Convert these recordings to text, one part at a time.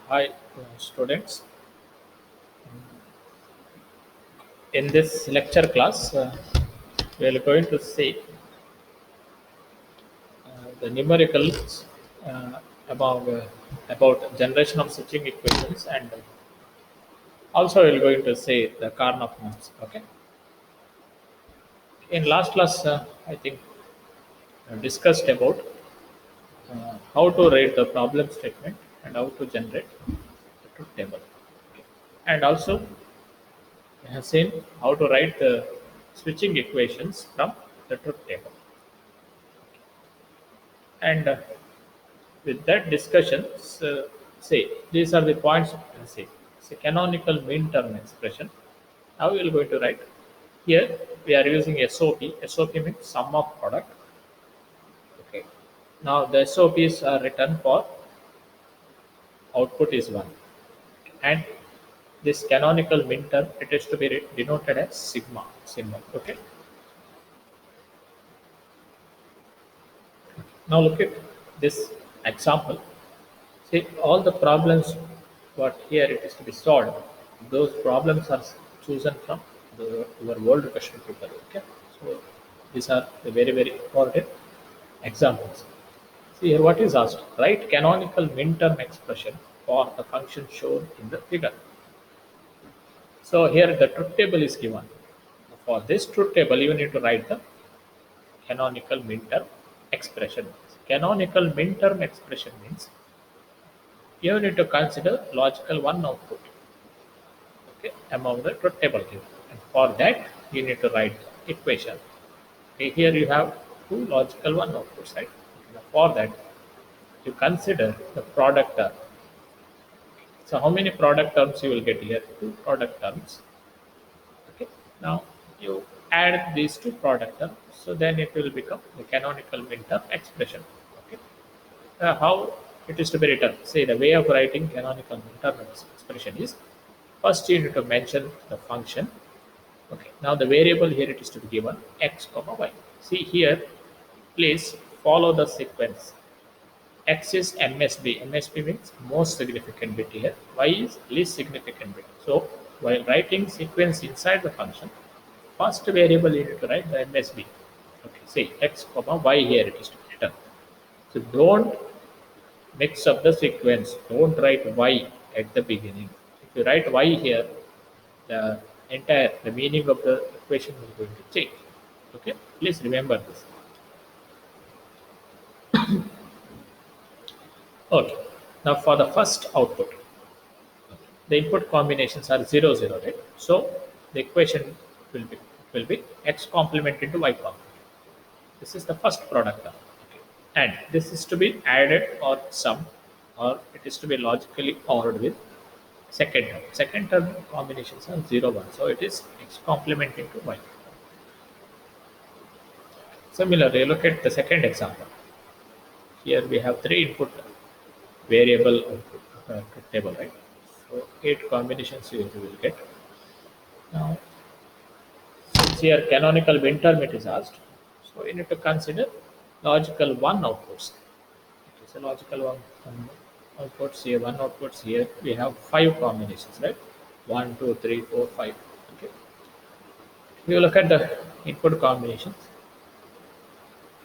Hi, students. In this lecture class, we are going to see the numericals about, about generation of switching equations, and also we are going to see the Karnaugh maps. Okay. In last class, I think discussed about how to write the problem statement and how to generate the truth table. Okay. And also, we have seen how to write the switching equations from the truth table. And with that discussion, say these are the points. Say, say canonical mean term expression. How we are going to write? Here we are using SOP. SOP means sum of product. Okay. Now the SOPs are written for output is one, and this canonical mean term it is to be denoted as sigma symbol. Okay. Now look at this example. See, all the problems what here it is to be solved, those problems are chosen from your world question paper. Okay, so these are the very important examples. See here, what is asked? Write canonical min-term expression for the function shown in the figure. So here the truth table is given. For this truth table, you need to write the canonical min-term expression. Canonical min-term expression means you need to consider logical one output, okay, among the truth table given. And for that, you need to write the equation. Okay, here you have two logical one outputs, right? Now for that, you consider the product term. So how many product terms you will get here? Two product terms. Okay. Now you add these two product terms, so then it will become the canonical min-term expression. Okay. How it is to be written? Say the way of writing canonical min-term expression is first you need to mention the function. Okay. Now the variable here it is to be given x comma y. See here, please follow the sequence. X is MSB. MSB means most significant bit here. Y is least significant bit. So while writing sequence inside the function, first variable you need to write the MSB. Okay, say x comma y here it is to be written. So don't mix up the sequence. Don't write y at the beginning. If you write y here, the entire the meaning of the equation is going to change. Okay, please remember this. Okay, now for the first output, the input combinations are 0 0, right? So the equation will be x complement into y complement. This is the first product term. Okay. And this is to be added or sum, or it is to be logically ORed with second term. Second term combinations are 0 1, so it is x complement into y. Similarly, look at the second example. Here we have three input variable output table, right? So eight combinations you will get. Now, since here canonical min term it is asked, so you need to consider logical one outputs. It is a logical one outputs here, one outputs here. We have five combinations, right? One, two, three, four, five. Okay. We will look at the input combinations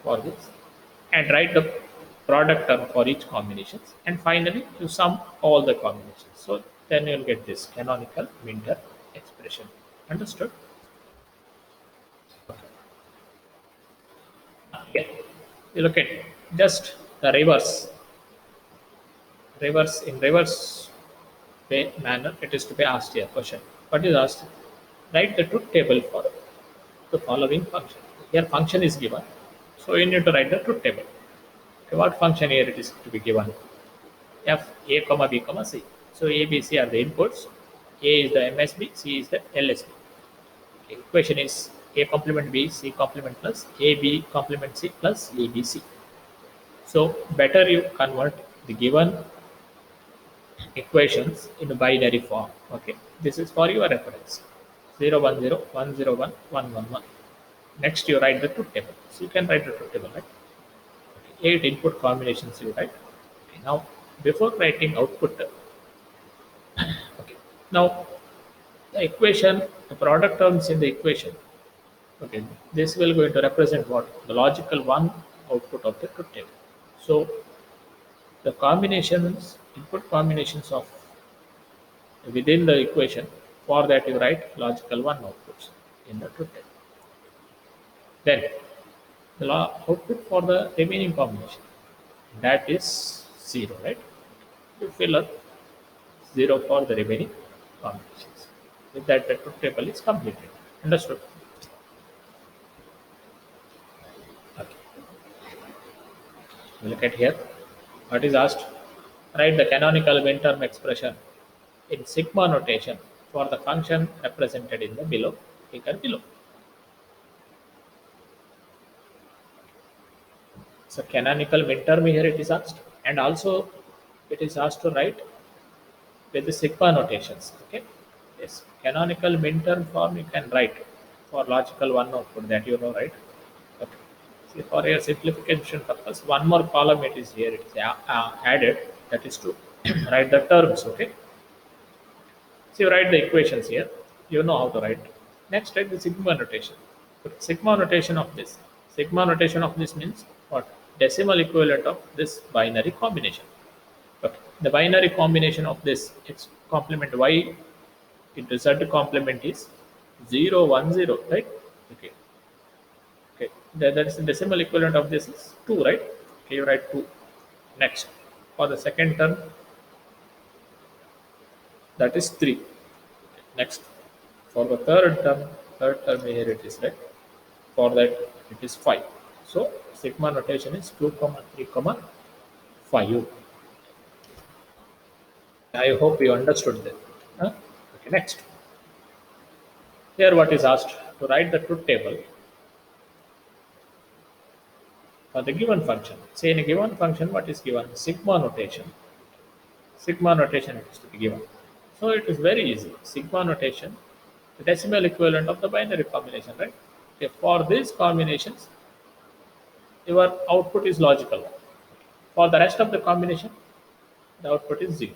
for this and write the product term for each combinations, and finally you sum all the combinations. So then you'll get this canonical min term expression. Understood? Yeah. You look at just the reverse way manner. It is to be asked here question. What is asked? Write the truth table for the following function. Here function is given, so you need to write the truth table. Okay, what function here it is to be given? F a comma b comma c. So a b c are the inputs. A is the MSB, C is the LSB. Okay, equation is a complement b, c complement plus a b complement c plus abc. So better you convert the given equations in a binary form. Okay, this is for your reference. 0 1 0 1 0 1 1 1 1. Next you write the truth table. So you can write the truth table, right? Okay, eight input combinations you write. Okay, now before writing output, Now, the equation, the product terms in the equation, okay, this will going to represent what? The logical one output of the truth table. So, the combinations, input combinations of within the equation, for that you write logical one outputs in the truth table. Then, the output for the remaining combination, that is 0, right? You fill up 0 for the remaining combinations. With that, the truth table is completed. Understood? Okay. We look at here. What is asked? Write the canonical minterm expression in sigma notation for the function represented in the below figure below. So canonical minterm here it is asked, and also it is asked to write with the sigma notations. Okay. Yes. Canonical minterm form you can write for logical one output, that you know, right? Okay. See, for your simplification purpose, one more column it is here. It is added. That is to write the terms. Okay. So you write the equations here. You know how to write. Next, write the sigma notation. But sigma notation of this. Sigma notation of this means what? Decimal equivalent of this binary combination. Okay. The binary combination of this x complement y into z complement is 0, 1, 0, right? Okay. Okay. That is the decimal equivalent of this is 2, right? Okay, you write 2. Next, for the second term, that is 3. Next, for the third term here it is, right? For that it is 5. So sigma notation is 2, 3, 5. I hope you understood that. Huh? Okay, next. Here what is asked to write the truth table for the given function. Say in a given function, what is given? Sigma notation. Sigma notation it is to be given. So it is very easy. Sigma notation, the decimal equivalent of the binary combination, right? Okay, for these combinations, your output is logical. For the rest of the combination, the output is 0.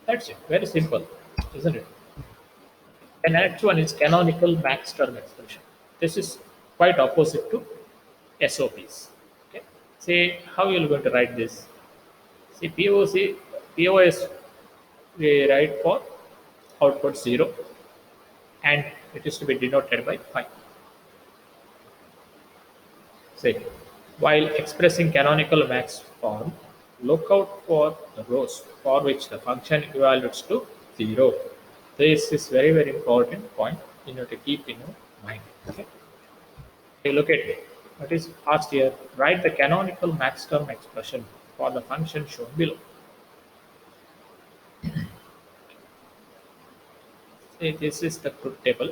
That's it. Very simple, isn't it? The next one is canonical max term expression. This is quite opposite to SOPs. Okay. Say how you are going to write this. See POS we write for output 0 and it is to be denoted by 5. Say while expressing canonical max form, look out for the rows for which the function evaluates to 0. This is very important point you need to keep in your mind. Okay. Okay, look at it. What is asked here? Write the canonical max term expression for the function shown below. Say this is the truth table.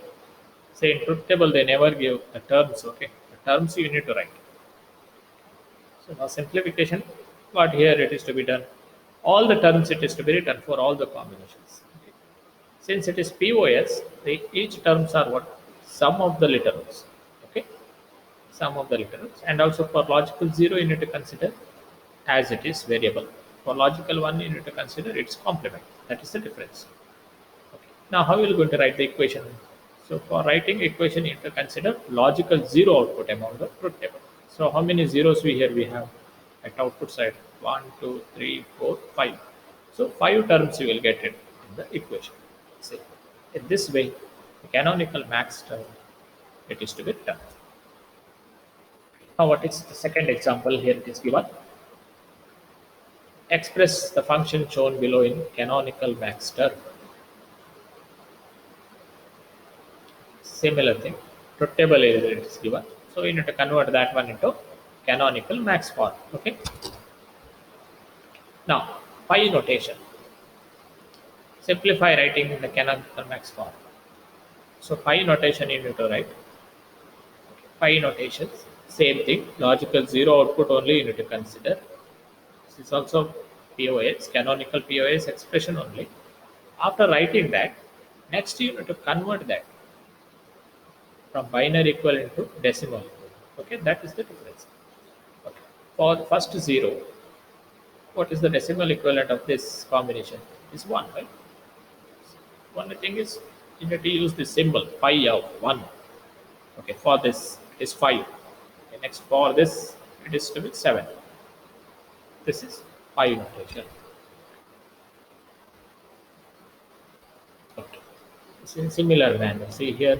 Say in truth table they never give the terms. Okay, the terms you need to write. So now simplification. What here it is to be done? All the terms it is to be written for all the combinations. Okay. Since it is POS, each terms are what? Sum of the literals. Okay, sum of the literals, and also for logical 0 you need to consider as it is variable. For logical 1 you need to consider its complement. That is the difference. Okay. Now how you are going to write the equation? So for writing equation you need to consider logical 0 output among the truth table. So how many zeros we have at output side? 1, 2, 3, 4, 5. So 5 terms you will get it in the equation. See, in this way, the canonical max term it is to be done. Now what is the second example here it is given? Express the function shown below in canonical max term. Similar thing, truth table it is given. So you need to convert that one into canonical max form. Okay. Now pi notation. Simplify writing in the canonical max form. So pi notation you need to write. Pi notations, same thing. Logical 0 output only you need to consider. This is also POS, canonical POS expression only. After writing that, next you need to convert that from binary equivalent to decimal equivalent. Okay, that is the difference. Okay. For the first 0, what is the decimal equivalent of this combination? Is 1, right? Only thing is you need to use the symbol phi of 1. Okay, for this it is 5. Okay, next for this it is to be 7. This is pi notation. Okay. It's in similar manner. See here,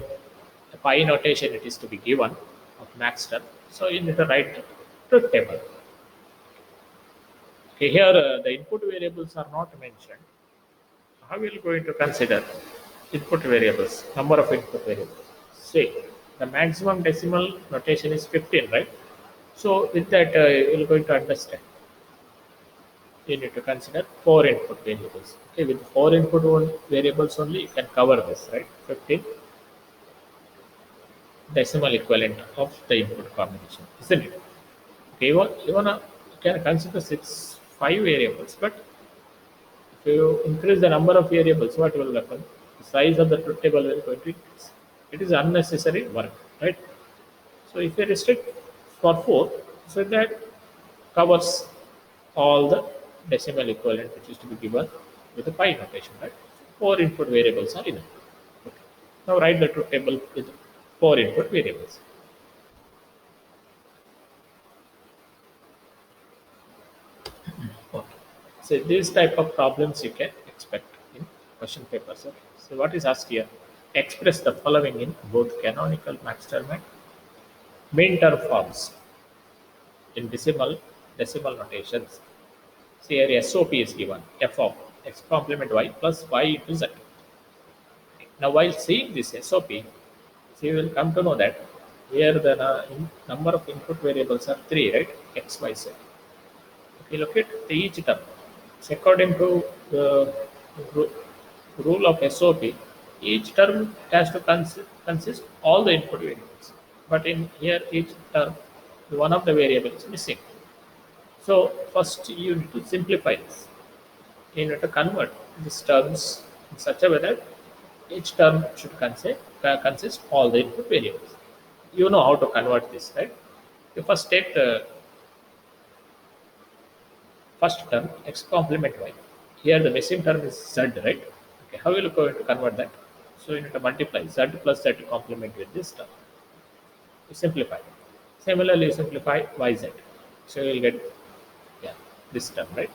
the pi notation it is to be given of max term. So you need to write the truth table. Okay, here the input variables are not mentioned. How are you going to consider input variables, number of input variables? See, the maximum decimal notation is 15, right? So with that, you're going to understand. You need to consider four input variables. Okay, with four input variables only, you can cover this, right? 15 decimal equivalent of the input combination, isn't it? Okay, you can consider five variables, but if you increase the number of variables, what will happen? The size of the truth table will going to increase. It is unnecessary work, right? So if you restrict for 4, so that covers all the decimal equivalent which is to be given with the pi notation, right? 4 input variables are enough. Okay. Now write the truth table with 4 input variables. Okay. So these type of problems you can expect in question papers. Okay. So what is asked here? Express the following in both canonical max term and min term forms in decimal notations. So here SOP is given f of x complement y plus y into z. Now while seeing this SOP, so you will come to know that here the number of input variables are 3, right? X, Y, Z. If you look at each term, so according to the ru- rule of SOP, each term has to consist all the input variables. But in here, each term, one of the variables is missing. So first you need to simplify this. You need to convert these terms in such a way that each term should consist all the input variables. You know how to convert this, right? You first take the first term x complement y. Here the missing term is z, right? Okay, how will you going to convert that? So you need to multiply z plus z complement with this term. You simplify. Similarly, you simplify yz. So you will get yeah this term, right?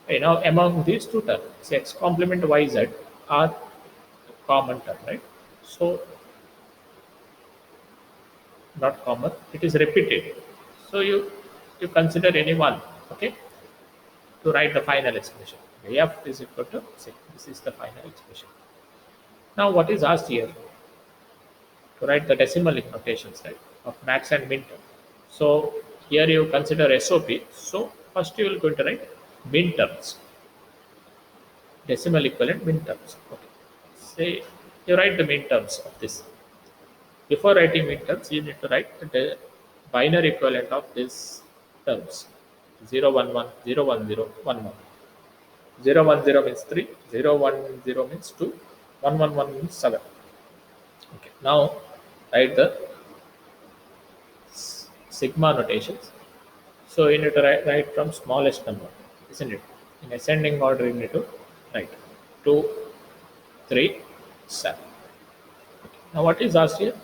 Okay, now among these two terms, say x complement yz are common term, right? So not common, it is repeated. So you consider any one, okay, to write the final expression. F is equal to 6. This is the final expression. Now what is asked here to write the decimal notations, right, of max and min term. So here you consider SOP. So first you will going to write min terms, decimal equivalent min terms. Okay. Say you write the min terms of this. Before writing midterms, you need to write the binary equivalent of these terms. 0, 1, 1, 0, 1, 0, 1, 1. 0, 1, 0 means 3, 0, 1, 0 means 2, 1, 1, 1 means 7. Okay. Now write the sigma notations. So you need to write from smallest number, isn't it? In ascending order, you need to write 2, 3, 7. Now what is asked here?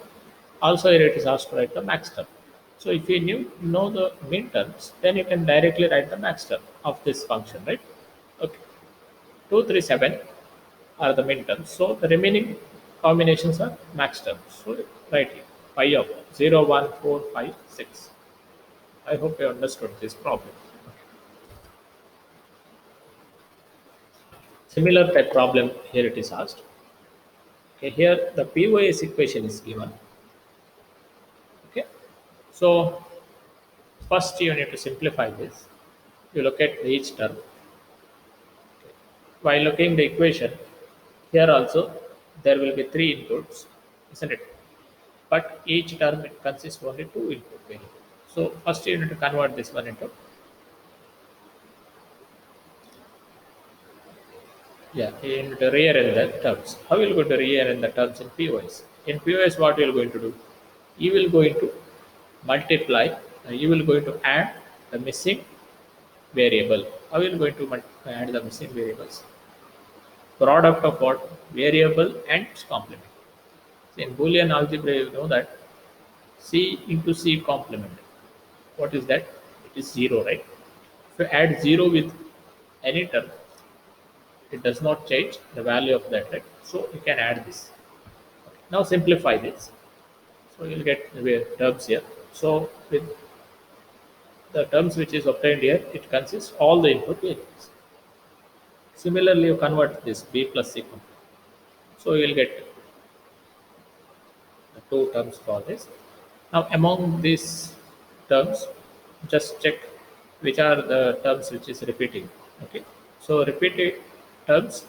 Also here it is asked to write the max term. So if you know the min terms, then you can directly write the max term of this function, right? Okay. 2, 3, 7 are the min terms. So the remaining combinations are max terms. So write here. Pi of 0, 1, 4, 5, 6. I hope you understood this problem. Similar type problem here it is asked. Okay, here the POS equation is given. Okay, so first you need to simplify this. You look at each term. While looking the equation, here also there will be three inputs, isn't it? But each term it consists only two input variables. So first you need to convert this one into yeah, you need to rearrange the terms. How you going to rearrange the terms in POS? In POS, what you are going to do? You will going to multiply. You will going to add the missing variable. How you going to add the missing variables? product of what? Variable and its complement. So in Boolean algebra, you know that C into C complement. What is that? It is 0, right? If you add 0 with any term, it does not change the value of that, right? So you can add this. Now simplify this. So you'll get the terms here. So with the terms which is obtained here, it consists all the input variables. Similarly, you convert this b plus c complement. So you will get the two terms for this. Now among these terms, just check which are the terms which is repeating. Okay. So repeated terms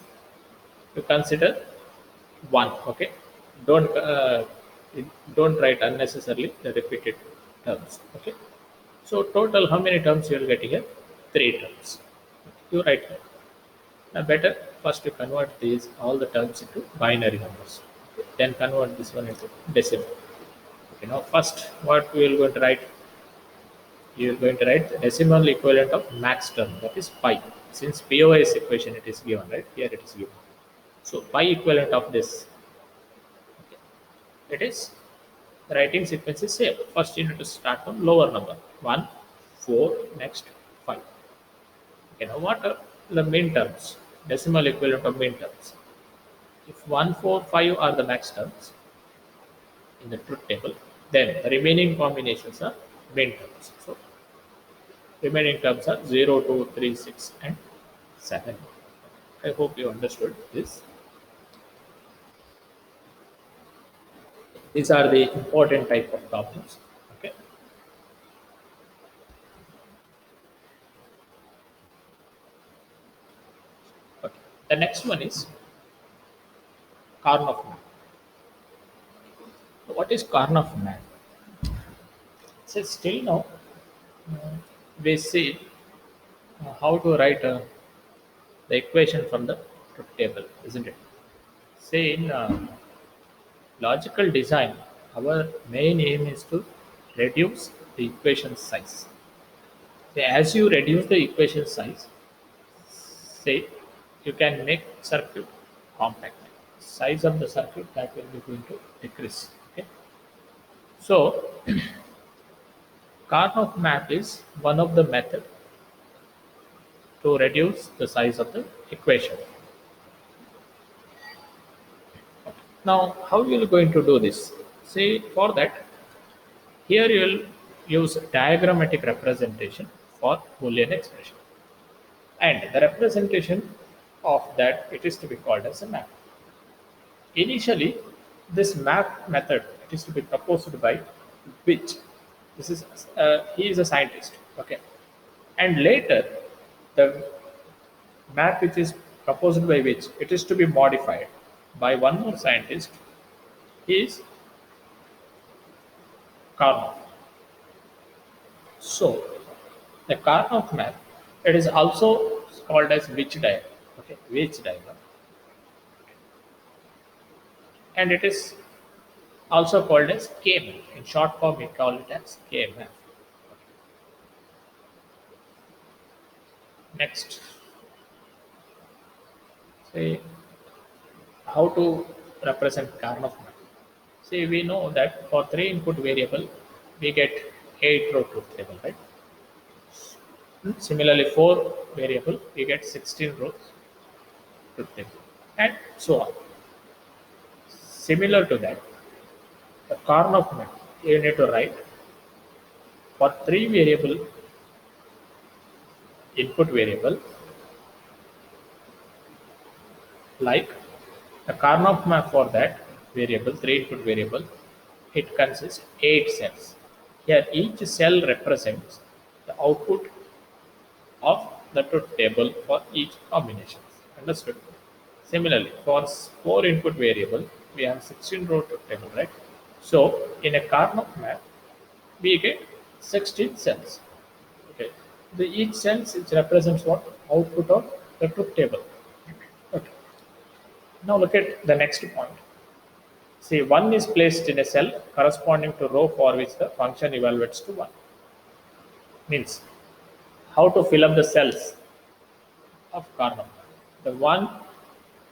you consider one. Okay. Don't uh, don't write unnecessarily the repeated terms. Okay. So total how many terms you will get here? Three terms. You write that. Now better first you convert these all the terms into binary numbers. Okay. Then convert this one into decimal. Okay. Now first what we are going to write? You are going to write the decimal equivalent of max term, that is pi. Since POS equation it is given, right? Here it is given. So pi equivalent of this, okay, it is the writing sequence is same. First you need to start from lower number 1, 4, next 5. Okay, now what are the min terms? Decimal equivalent of min terms. If 1, 4, 5 are the max terms in the truth table, then the remaining combinations are min terms. So remaining terms are 0, 2, 3, 6, and 7. I hope you understood this. These are the important type of problems. Okay. Okay. The next one is Karnaugh map. So what is Karnaugh map? So still now uh, we see how to write the equation from the truth table, isn't it? Say in logical design, our main aim is to reduce the equation size. Say, as you reduce the equation size, say you can make circuit compact. Size of the circuit that will be going to decrease. Okay. So Karnaugh map is one of the method to reduce the size of the equation. Now, how you are going to do this? See, for that, here you will use diagrammatic representation for Boolean expression. And the representation of that, it is to be called as a map. Initially, this map method, it is to be proposed by which this is he is a scientist, okay, and later the map which is proposed by which it is to be modified by one more scientist is Karnaugh. So the Karnaugh map, it is also called as Witch diagram. Okay, Witch diagram, and it is also called as K map. In short form, we call it as K map. Next, say how to represent Karnaugh map. See, we know that for three input variable, we get 8 row truth table, right? Similarly, 4 variable, we get 16 rows truth table, and so on. Similar to that, the Karnaugh map, you need to write for 3 variable input variable, like the Karnaugh map for that variable, 3 input variable, it consists 8 cells. Here, each cell represents the output of the truth table for each combination. Understood? Similarly, for 4 input variable, we have 16 row truth table, right? So, in a Karnaugh map, we get 16 cells. Okay. The each cells it represents what? Output of the truth table. Okay. Now look at the next point. See, 1 is placed in a cell corresponding to row for which the function evaluates to 1. Means how to fill up the cells of Karnaugh. The 1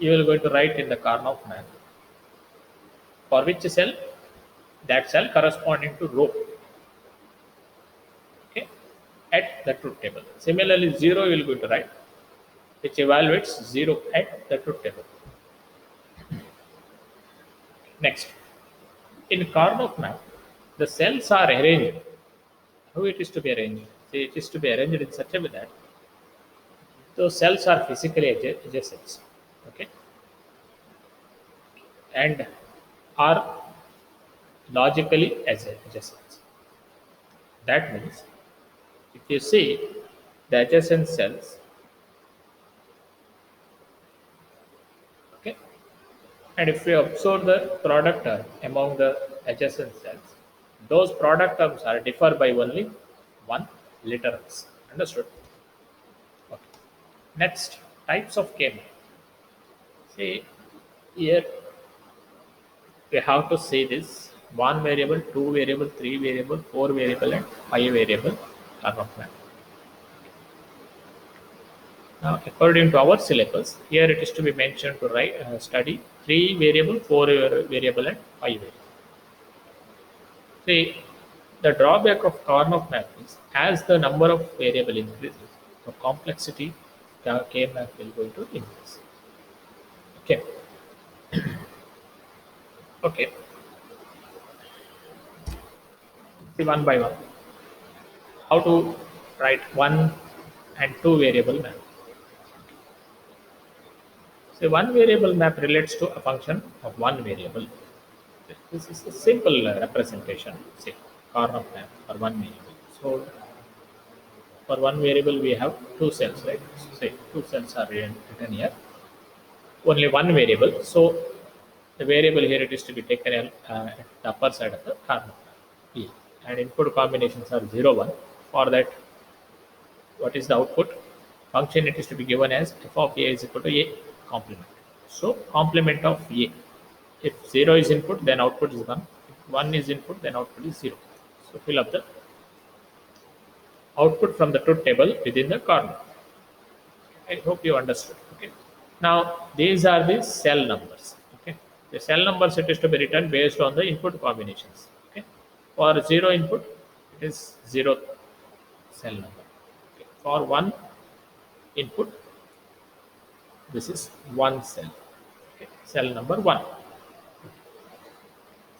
you will going to write in the Karnaugh map for which cell, that cell corresponding to row, okay, at the truth table. Similarly, 0 you will going to write which evaluates 0 at the truth table. Next, in Karnaugh map, the cells are arranged. How it is to be arranged? See, it is to be arranged in such a way that those cells are physically adjacent, okay, and are logically adjacent. That means if you see the adjacent cells, okay, and if we observe the product term among the adjacent cells, those product terms are differ by only one literals. Understood? Okay. Next, types of K-map. See here we have to see this one variable, two variable, three variable, four variable, and five variable Karnaugh map. Now, according to our syllabus, here it is to be mentioned to write study three variable, four variable, and five variable. See, the drawback of Karnaugh map is as the number of variable increases, the complexity K map will going to increase. Okay. Okay. See one by one. How to write one and two variable map. So one variable map relates to a function of one variable. This is a simple representation, say Karnaugh map for one variable. So for one variable we have two cells, right? So say two cells are written here. Only one variable. So the variable here it is to be taken at the upper side of the Karnaugh map. P. And input combinations are 0, 1. For that, what is the output? Function it is to be given as f of a is equal to a complement. So complement of a. If 0 is input, then output is 1. If 1 is input, then output is 0. So fill up the output from the truth table within the Karnaugh. I hope you understood. Okay. Now these are the cell numbers. Okay. The cell numbers it is to be written based on the input combinations. Okay. For 0 input, it is 0 cell number. Okay. For 1 input, this is 1 cell. Okay. Cell number 1.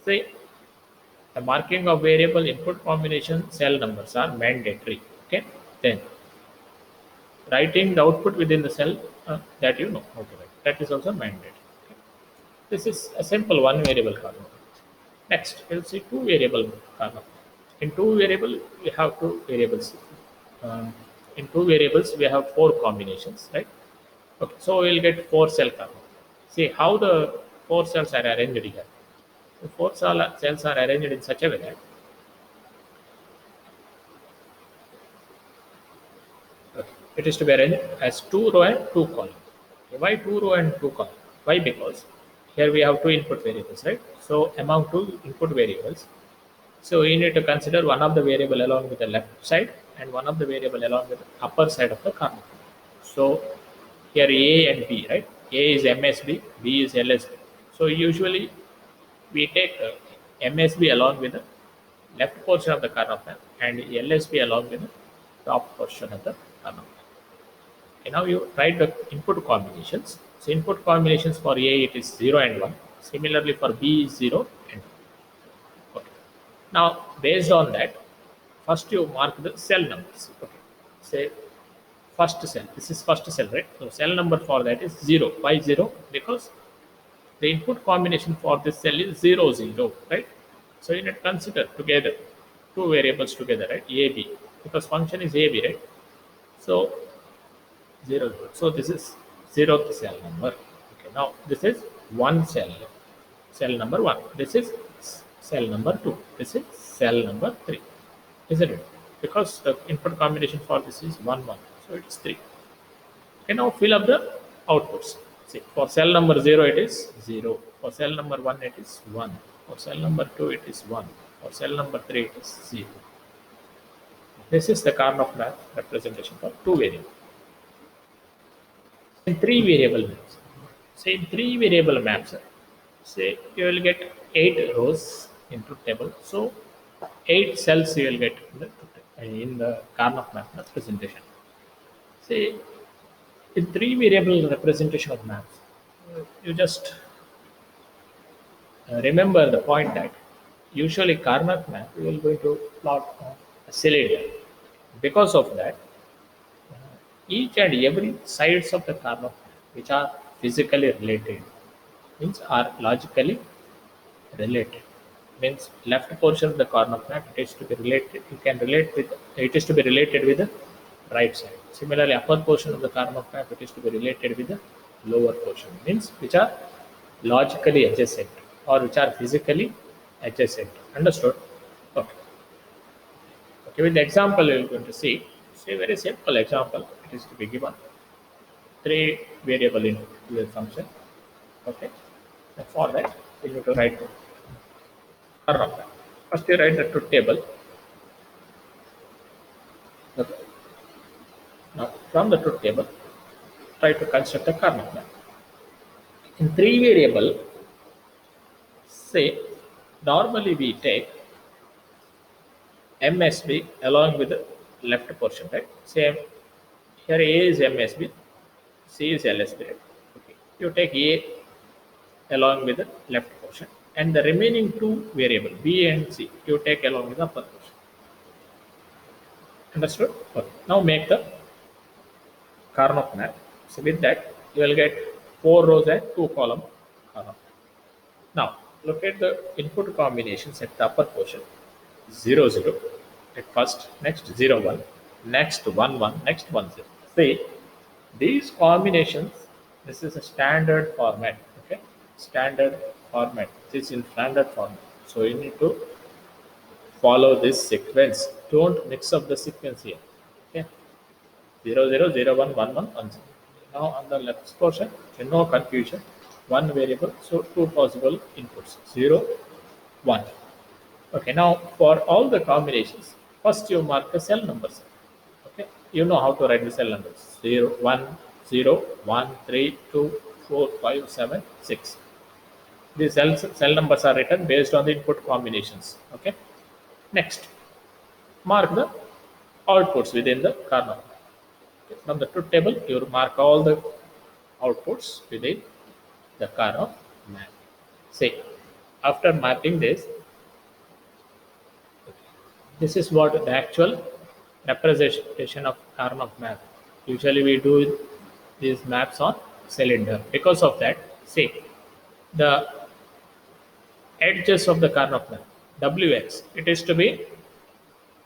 Say the marking of variable input combination cell numbers are mandatory. Okay. Then writing the output within the cell that you know how to write. That is also mandatory. Okay. This is a simple one variable Karnaugh. Next, we'll see two variable Karnaugh. In two variable, we have two variables. In two variables, we have four combinations, right? Okay, so we'll get four cell Karnaugh. See how the four cells are arranged here. The four cells are arranged in such a way that it is to be arranged as two row and two column. Okay, why two row and two column? Why? Because here we have two input variables, right? So among two input variables, so we need to consider one of the variable along with the left side and one of the variable along with the upper side of the Karnaugh. So here A and B, right? A is MSB, B is LSB. So usually we take MSB along with the left portion of the Karnaugh map and LSB along with the top portion of the Karnaugh map. Okay, now you write the input combinations. So input combinations for A it is 0 and 1. Similarly for B is 0 and 1. Okay. Now based on that, first you mark the cell numbers. Okay. Say first cell. This is first cell, right? So cell number for that is 0. Why 0? Because the input combination for this cell is 0, 0, right? So you need to consider together two variables together, right? AB, because function is AB, right? So 0, 0. So this is 0th cell number. Okay, now this is one cell, cell number 1. This is cell number 2. This is cell number 3, isn't it? Because the input combination for this is 1, 1. So it is 3. Okay, now fill up the outputs. See, for cell number 0 it is 0. For cell number 1 it is 1. For cell number 2 it is 1. For cell number 3 it is 0. This is the Karnaugh map representation for two variables. In three variable maps. say in three variable maps, say you will get 8 rows in truth table. So 8 cells you will get in the Karnaugh map representation. Say in three variable representation of maps, you just remember the point that usually Karnaugh map we will going to plot on a cylinder. Because of that, each and every sides of the Karnaugh map which are physically related means are logically related. Means left portion of the Karnaugh map it is to be related. You can relate with it is to be related with the right side. Similarly, upper portion of the Karnaugh map it is to be related with the lower portion. Means which are logically adjacent or which are physically adjacent. Understood? Okay. Okay. With the example, you are going to see. Say very simple example. It is to be given three variable in your function. Okay. And for that, you need to write Karnaugh map. First, you write the truth table. Okay. Now, from the truth table, try to construct a Karnaugh map. In three variable, say normally we take MSB along with the left portion, right? Same here A is MSB, C is LSB, right? Okay. You take A along with the left portion and the remaining two variable B and C you take along with the upper portion. Understood? Okay. Now make the Karnaugh map. So with that you will get 4 rows and 2 column Karnaugh. Now look at the input combinations at the upper portion. 0 0 at first, next 0 1, next 1 1, next 1 0. See these combinations, this is a standard format. Okay, standard format. This is in standard format. So you need to follow this sequence. Don't mix up the sequence here. Okay, 0 0 0 1 1 1 1 0. Now on the left portion, no confusion. One variable, so two possible inputs 0 1. Okay, now for all the combinations, first you mark the cell numbers. Okay, you know how to write the cell numbers 0 1 0 1 3 2 4 5 7 6. These cell numbers are written based on the input combinations. Okay, next mark the outputs within the Karnaugh. Okay. From the truth table, you mark all the outputs within the Karnaugh map. Say after mapping this, this is what the actual representation of Karnaugh map. Usually we do these maps on cylinder. Because of that, see the edges of the Karnaugh map, WX, it is to be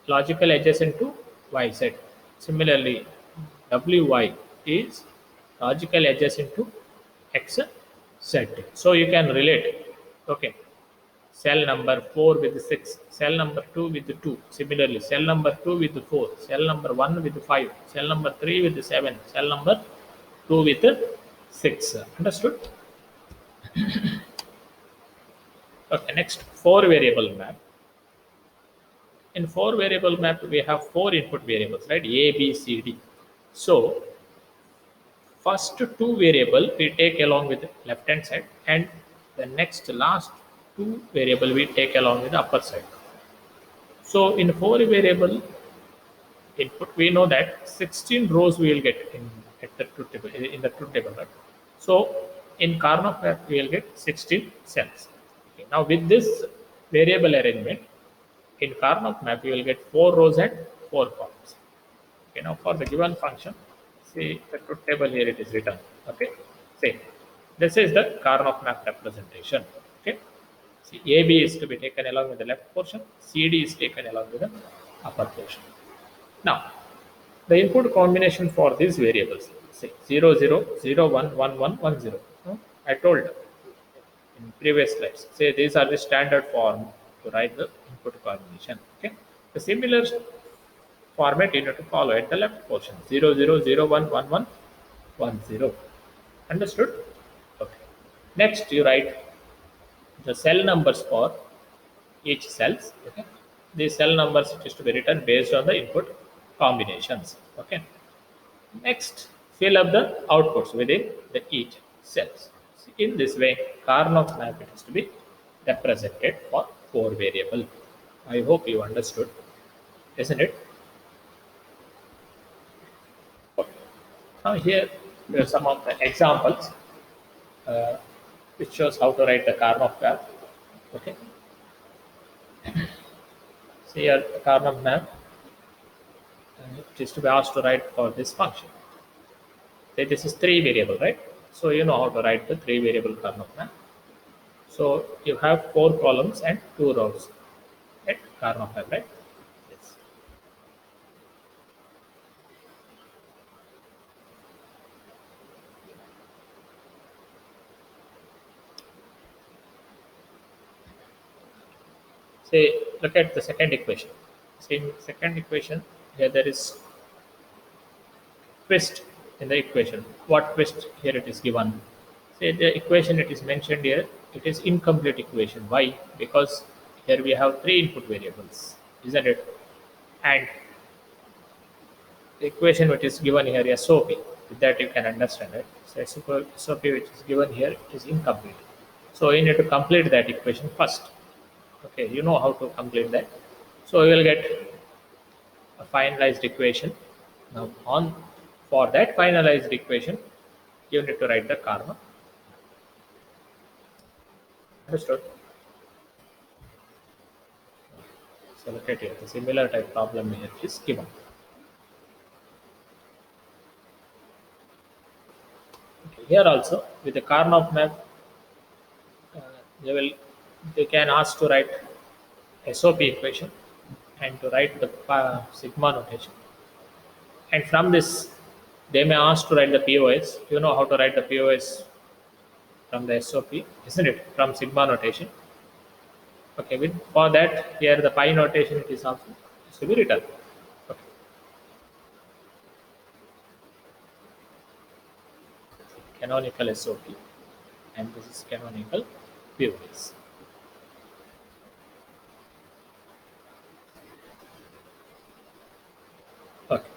logical adjacent to YZ. Similarly, WY is logical adjacent to XZ. So you can relate. Okay. Cell number 4 with 6, cell number 2 with 2. Similarly, cell number 2 with 4, cell number 1 with 5, cell number 3 with 7, cell number 2 with 6. Understood? Okay, next 4 variable map. In 4 variable map, we have 4 input variables, right? A, B, C, D. So, first 2 variable we take along with the left hand side and the next last 2 variable we take along with the upper side. So in 4 variable input, we know that 16 rows we will get at the truth table in the truth table. Right? So in Karnaugh map we will get 16 cells. Okay. Now with this variable arrangement in Karnaugh map we will get 4 rows and 4 columns. Okay. Now for the given function, see the truth table here it is written. Okay. See this is the Karnaugh map representation. Okay. See, AB is to be taken along with the left portion, CD is taken along with the upper portion. Now, the input combination for these variables, say 0, 0, 0, 1, 1, 1, 1, 0. I told in previous slides, say these are the standard form to write the input combination. Okay, the similar format you need to follow at the left portion 0, 0, 0, 1, 1, 1, 1, 0. Understood? Okay. Next, you write the cell numbers for each cells. Okay, these cell numbers it is to be written based on the input combinations. Okay, next fill up the outputs within the each cells. In this way, Karnaugh map it is to be represented for 4 variable. I hope you understood, isn't it? Okay. Now here are some of the examples uh, which shows how to write the Karnaugh map. Okay. So here the Karnaugh map it is to be asked to write for this function. Say this is 3 variable, right? So you know how to write the 3 variable Karnaugh map. So you have 4 columns and 2 rows at Karnaugh map, right? Yes. Say look at the second equation. See in second equation here there is twist in the equation. What twist here it is given? Say the equation it is mentioned here, it is incomplete equation. Why? Because here we have 3 input variables, isn't it? And the equation which is given here is SOP. With that you can understand it. So SOP which is given here is incomplete. So you need to complete that equation first. Okay, you know how to complete that. So you will get a finalized equation. Now on for that finalized equation, you need to write the karma. Understood? So look at here, the similar type problem here is given. Okay, here also with the Karnaugh map, uh, they will they can ask to write SOP equation and to write the sigma notation. And from this, they may ask to write the POS. You know how to write the POS from the SOP, isn't it? From sigma notation. Okay, with for that here the pi notation it is also is to be written. Okay. Canonical SOP and this is canonical POS. Okay.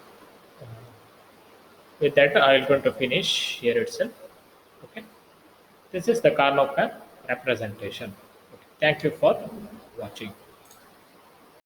With that, I'm going to finish here itself. Okay. This is the Karnaugh map representation. Okay. Thank you for watching.